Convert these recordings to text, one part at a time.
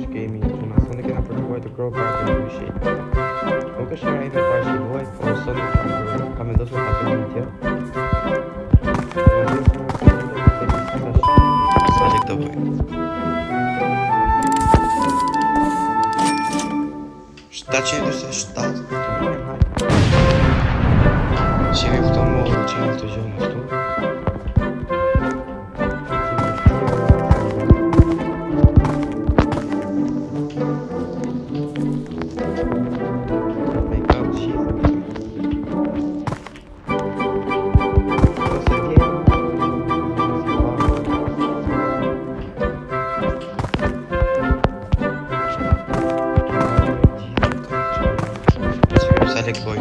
shkemi që sonë kena përkuar të Crow Park në Dyshi. Nuk është hera ime parë që luaj, por sonë kam vendosur ta bëj një tjetër. Sa lek do bëj? 727. Qemi këto morë, qemi këto gjënë këtu. Lek boj.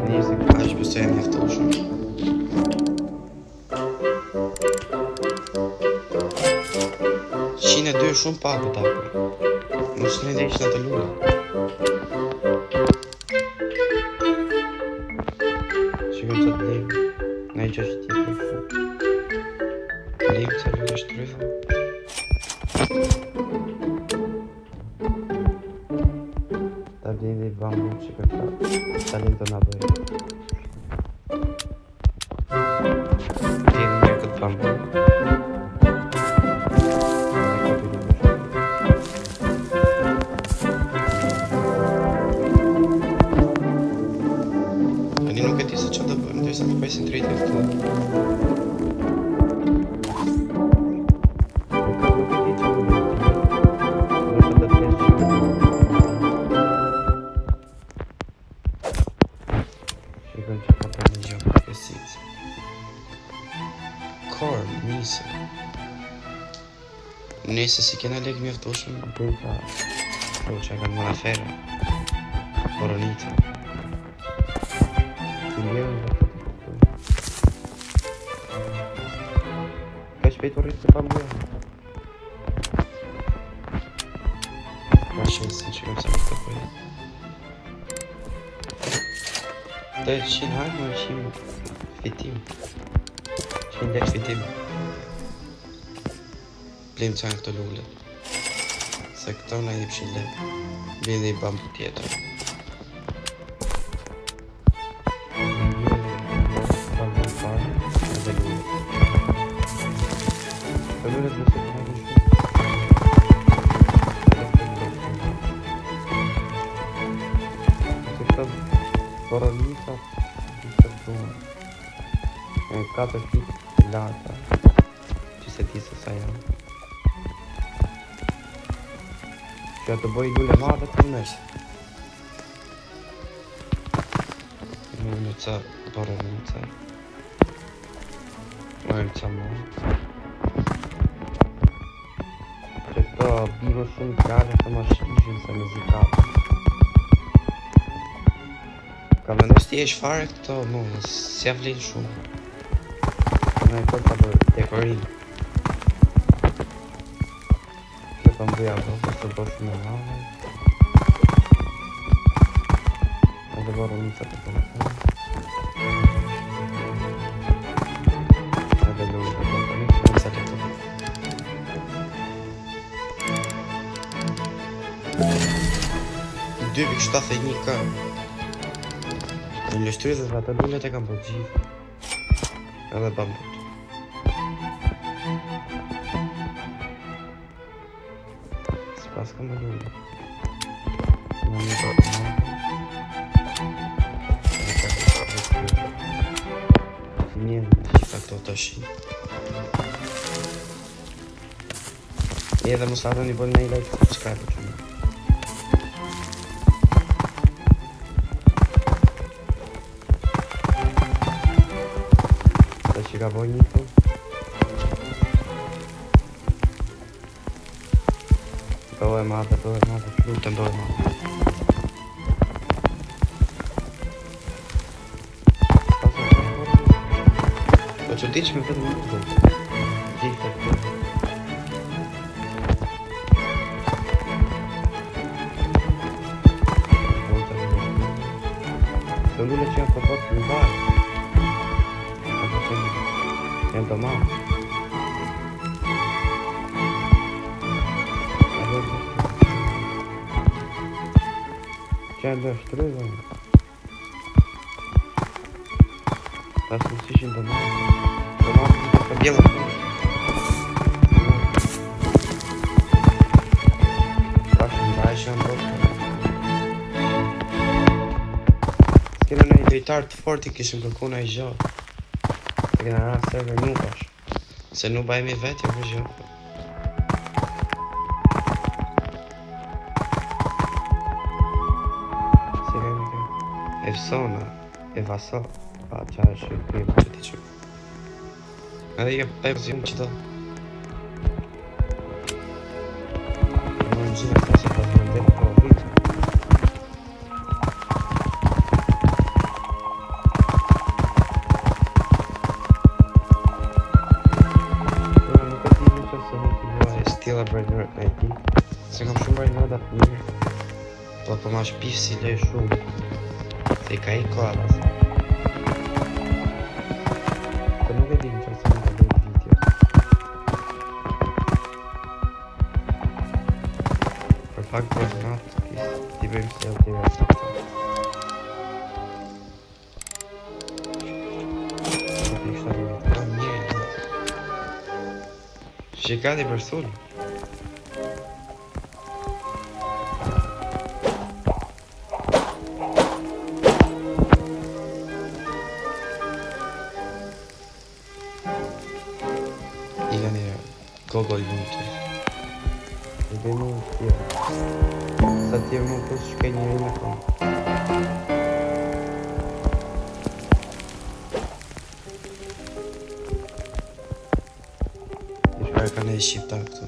Nisi kaq besoj mjafton shumë. Qine 2 shumë pak të tapë. Mos në ndesh në të lura. Shikoj të blej. Në i qështë tjetë. Blej të lura është rrëza. Ta vjen dhe i bambu që këta talent të nga bëjë. Vjen një këtë bambu. Ani nuk e ti se që të bëjmë, dhe se të pajsin të rejtë e këtë. Korn, nisë. Nëse si kena lek mjaftoshëm, bëjmë ta që e kanë më afera. Koronita. Të ljerën dhe të të kuptojnë. Ka shpejt o rritë të pambuja. Ka shesë që këmë sa të të pëjë. Dhe qinë hajtë më qimë fitim. Qinë lek fitim. Plim që janë këto lullet. Se këto na jep 100 lek. Vjen dhe i bambu tjetër. Koronita të dhunë. E 4 fit të larta që se ti se sa janë. Që të bëj lulle madhe të nësh. Në ca koronita. Në ca madhe. Që këto biro shumë të gale të ma shkishin se me zikatë. Ka me nështë i fare këto, si ja vlinë shumë. Në e kërë ka bërë dekorin. Kjo ka mbuja do të do shumë e madhe. Edhe bërë njësa të të më. Edhe lujë të të të njësa të të. Dy vik 71 kërë. Në illustruzët ato lullet e kam për gjithë. Edhe bambut. S'pas kam e lullet. Në një bërë të madhe. Në ka të kërë. Njën që ka këto të shi. Edhe mos ardo një bërë në i like, qëka e për që në. Që ka boj një të do e madhe, lutëm do e madhe. Po që di që me vetë më nuk gjithë e këtë. Të lullet që janë të botë në barë. domam. Që do shtrydhën. Pas në sishin domam. Domam të bjellë. Pashën dajshën bërë. S'kena në i dojtarë të forti kishim kërku në i gjotë. Se kena rrasë server nuk është. Se nuk bajmi vetë për gjotë. Se kemi ke Evsona, Evaso, pa qa është këmë që ti që. Edhe i e pëzion që do. Në në gjithë të se pas në ndekë për vitë. Stila Brandner ID. Se kam shumë Brandner da të mirë. Po ma shpif si lej shumë. Se i ka i koha se. Po nuk e di në qërë se nuk e lej video. Për fakt për natë, ti bëjmë se e tjera të të. Po të ishtë të të mirë. Shikati për thullë. Gogol mundë. I dhe në tjera. Sa tjera më të shkej një me tonë. I shkaj ka ne i shqipta këtu.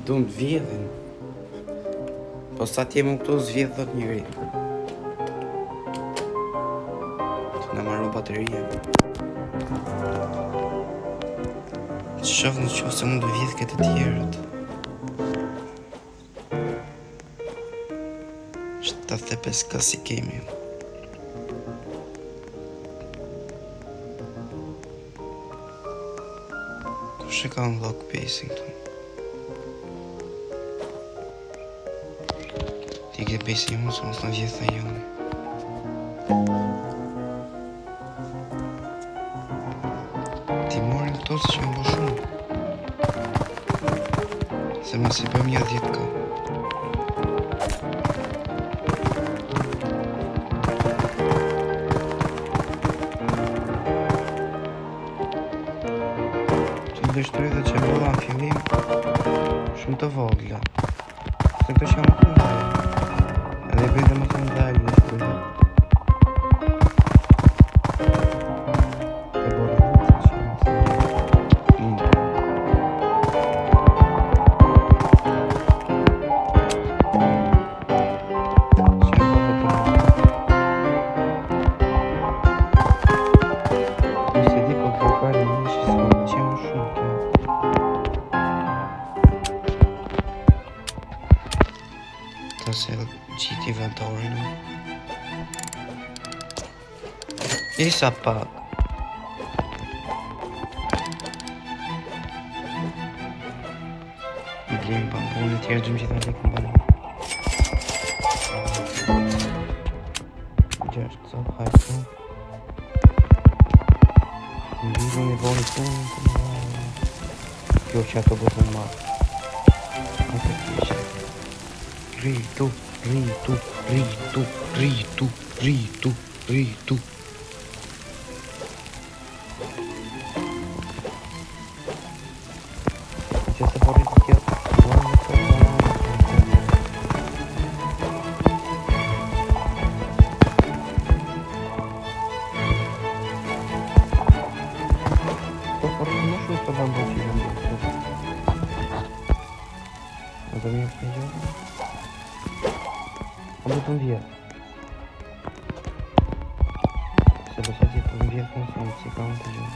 Du në të vjedhin. Po sa t'jemi këtu zvidh dhët njëri. Të në marru bateria. Shof në qofë se mund të vjedh këtë tjerët. 75 ka si kemi. Kush e ka në lock pacing të? Ti ke pesi mu, se mos në vjetë të jone. Ti morin këto se që më bo shumë. Se më si bëm 10 ka. Që të dështëri dhe që më bolla në fillim, shumë të vogla. Se këto që më të ndajë. Edhe bëjt dhe më të ndajë në shkëllë. Të borë dhe të që më të ndajë. Që më të ndajë. Tu se di po të kërë një që së më që më shumë të. Ta se qitë inventorin. Isa pak. Blim bambunë tjerë gjëmë gjithë në lekë në banë. Gjështë sa hajtë. Në gjithë në boni punë të në banë. Kjo që ato bëtë në marë. Ate kështë. Ritu. Që se porri të kjetë. Po porri të më shumë të dam bëqë i vendë. Në të mirë të gjë. Am të vjetë. Se përsa ti për mbje funksion, si ka më të gjë.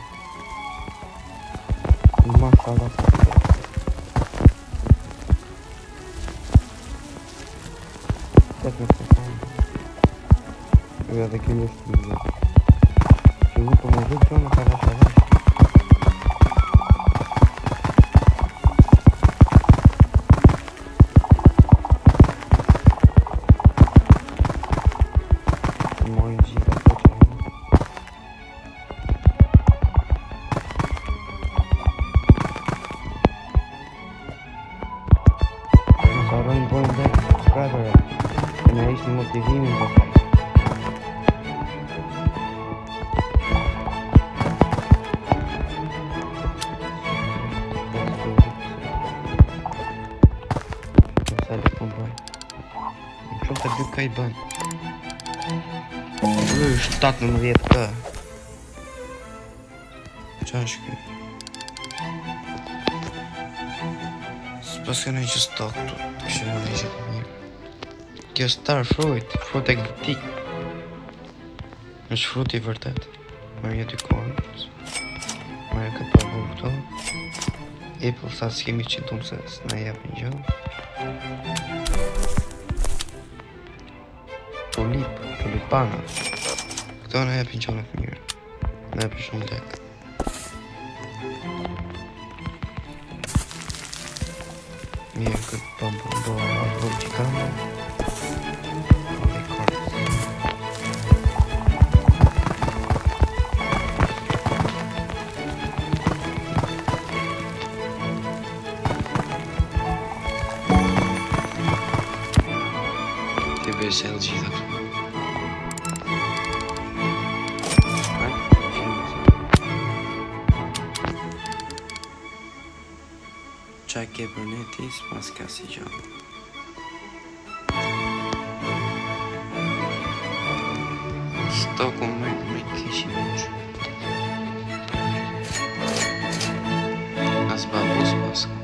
Ma shala të të të. Tek me të fanë. Uja dhe kjo është të mbje. Që mu për më zhuk që më ka rasha rasha. Në ishtë motivimin për taj. Përsallit më bëj. Më shumë të dy ka i bën. 17 kë. Qa është kë? S'pas ka në që stok të kështë më në që të mirë. Kjo star fruit egzotik. Është frut i vërtet. Marrë dy kohën. Marrë këtë përbu këto. Apple sa s'kemi qitum se s'na jepin gjë. Tulipana. Këto na jepin gjë më të mirë. Na jepin shumë lek. Mirë këtë pëmbu do arbo që kamë. Se LG dhe këtu. Qa ke për neti, s'pas ka si gjanë. Stoku me kishin uqë. As babu s'pas ka.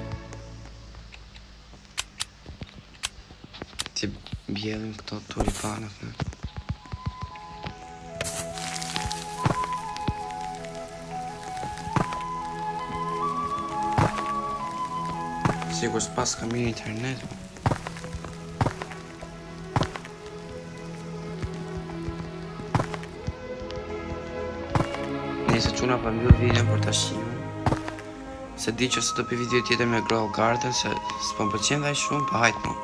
Ti bjellim këto tulipanët në. Sigur s'pas ka mirë internet. Nëse quna pa mbyll videon për tashimin. Se di që se do pi video tjetër me Grow Garden, se s'po më pëlqen dhe shumë, pa hajt mu.